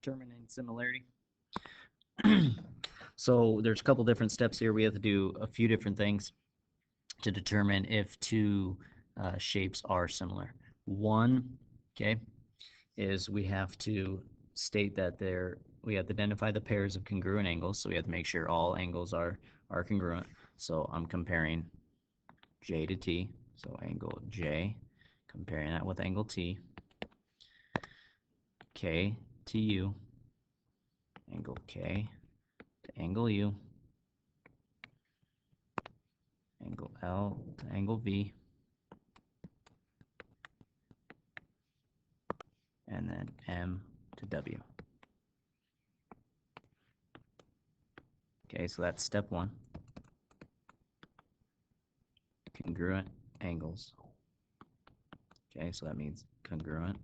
determining similarity. So there's a couple different steps here. We have to do a few different things to determine if two shapes are similar. One, okay, is we have to state that we have to identify the pairs of congruent angles. So we have to make sure all angles are congruent. So I'm comparing J to T. So angle J, comparing that with angle T. K to U, angle K to angle U, angle L to angle V, and then M to W. Okay, so that's step one. Congruent angles. Okay, so that means congruent.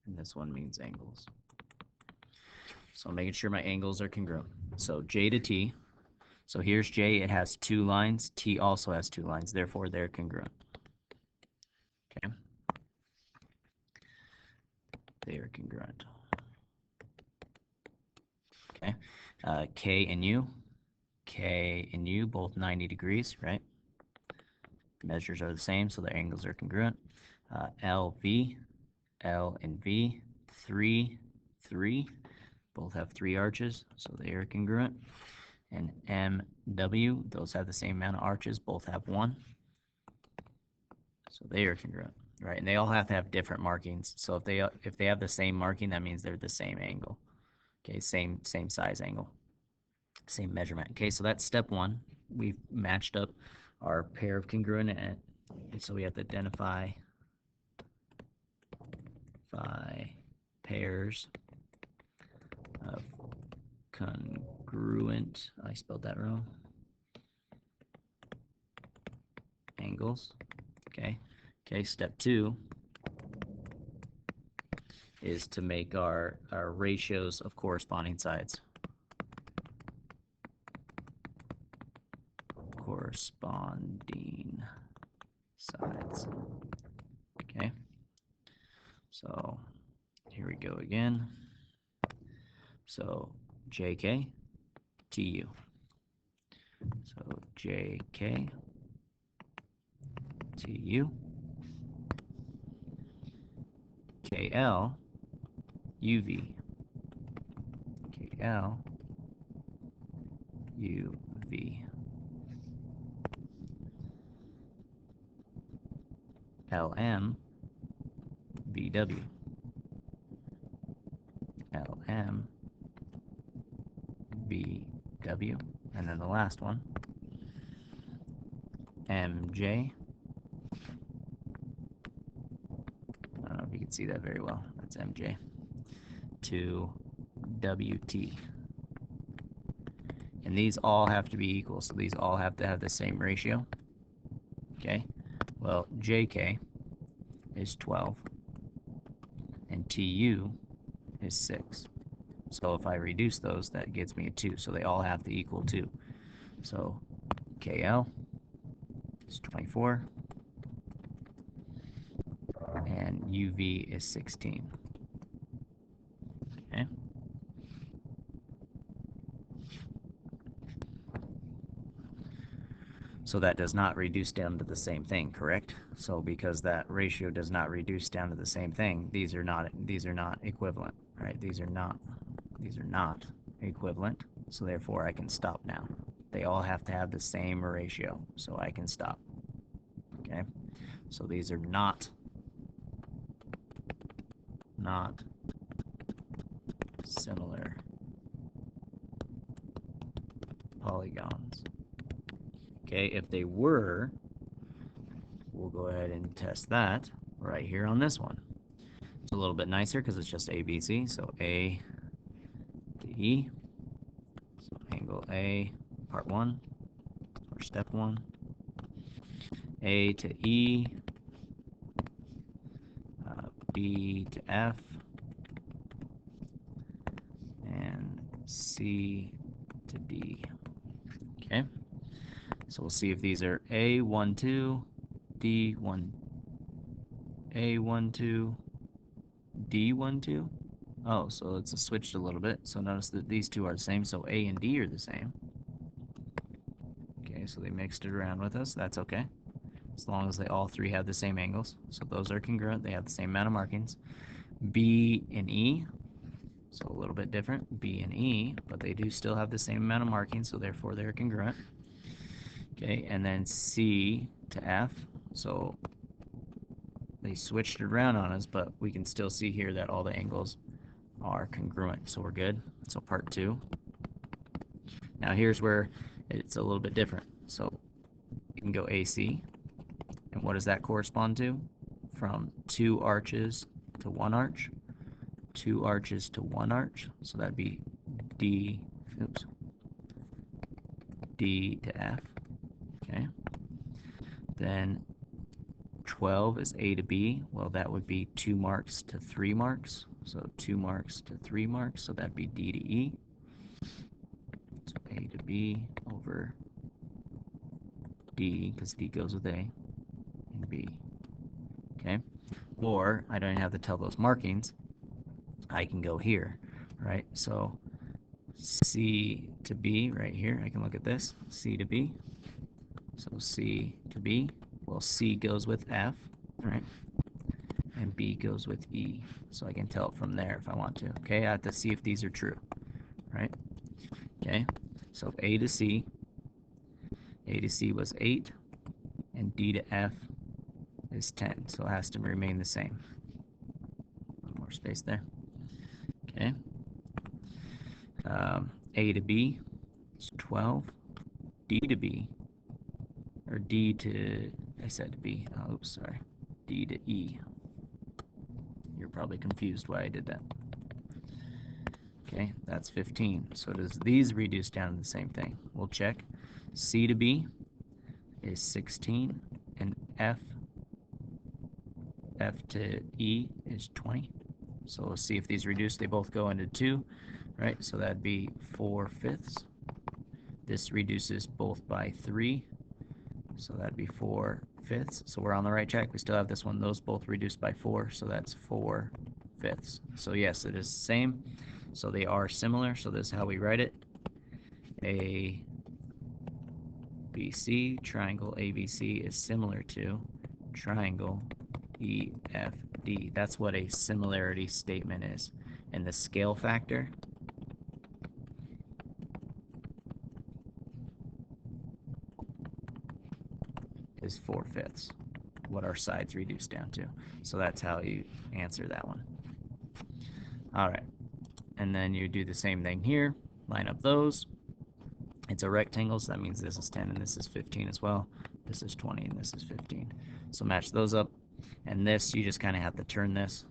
And this one means angles. So I'm making sure my angles are congruent. So J to T. So here's J, it has two lines. T also has two lines, therefore they're congruent. Okay. They are congruent. Okay. K and U. K and U, both 90 degrees, right? Measures are the same, so the angles are congruent. L, V. L and V, 3, 3. Both have 3 arches, so they are congruent. And M, W, those have the same amount of arches, both have 1. So they are congruent, right? And they all have to have different markings. So if they have the same marking, that means they're the same angle. Okay, same size angle, same measurement. Okay, so that's step one. We've matched up our pair of congruent, and so we have to identify pairs of congruent, I spelled that wrong, angles. Okay, step two is to make our ratios of corresponding sides. Corresponding sides. Okay, so here we go again. So JK, TU. So JK, TU, KL, UV, KL, UV, LM, VW, LM, VW, and then the last one, MJ. I don't know if you can see that very well. That's MJ. To WT. And these all have to be equal, so these all have to have the same ratio. Okay, well, JK is 12, and TU is 6. So if I reduce those, that gets me a 2. So they all have to equal 2. So KL is 24, and UV is 16. Okay. So that does not reduce down to the same thing, correct? So because that ratio does not reduce down to the same thing, these are not equivalent, right? These are not equivalent. So therefore I can stop now. They all have to have the same ratio, so I can stop. Okay? So these are not similar polygons. Okay, if they were, we'll go ahead and test that right here on this one. It's a little bit nicer because it's just ABC. So A to E. So angle A, part 1, or step 1. A to E, B to F, and C to D. Okay, so we'll see if these are A12, D1, A12, D 1, 2. Oh, so it's switched a little bit. So notice that these two are the same, so A and D are the same. Okay, so they mixed it around with us. That's okay, as long as they all three have the same angles. So those are congruent. They have the same amount of markings. B and E, so a little bit different, B and E, but they do still have the same amount of markings, so therefore they're congruent. Okay, and then C to F, so they switched it around on us, but we can still see here that all the angles are congruent, so we're good. So part 2. Now here's where it's a little bit different. So you can go AC, and what does that correspond to? From 2 arches to 1 arch, 2 arches to 1 arch, so that'd be D, oops, D to F, okay? Then 12 is A to B, well that would be 2 marks to 3 marks, so 2 marks to 3 marks, so that'd be D to E. So A to B over D, because D goes with A, and B, okay? Or I don't have to tell those markings, I can go here, right? So C to B right here, I can look at this, C to B. So C to B, well C goes with F, right? And B goes with E. So I can tell it from there if I want to. Okay, I have to see if these are true, right? Okay, so A to C was 8, and D to F is 10, so it has to remain the same. One more space there. Okay. A to B is 12. D to B, or D to, I said B, oh, oops, sorry. D to E. You're probably confused why I did that. Okay, that's 15. So does these reduce down to the same thing? We'll check. C to B is 16, and F to E is 20. So we'll see if these reduce. They both go into 2, right? So that'd be 4/5. This reduces both by 3, so that'd be 4/5. So we're on the right track. We still have this one. Those both reduced by 4, so that's 4/5. So yes, it is the same. So they are similar. So this is how we write it. ABC, triangle ABC is similar to triangle EFD. That's what a similarity statement is. And the scale factor is 4/5, what our sides reduce down to. So that's how you answer that one. All right, and then you do the same thing here. Line up those. It's a rectangle, so that means this is 10 and this is 15 as well. This is 20 and this is 15. So match those up. And this, you just kind of have to turn this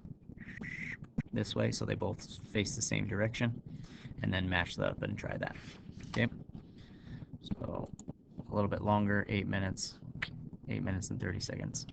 way so they both face the same direction, and then match that up and try that. Okay, so a little bit longer, 8 minutes and 30 seconds.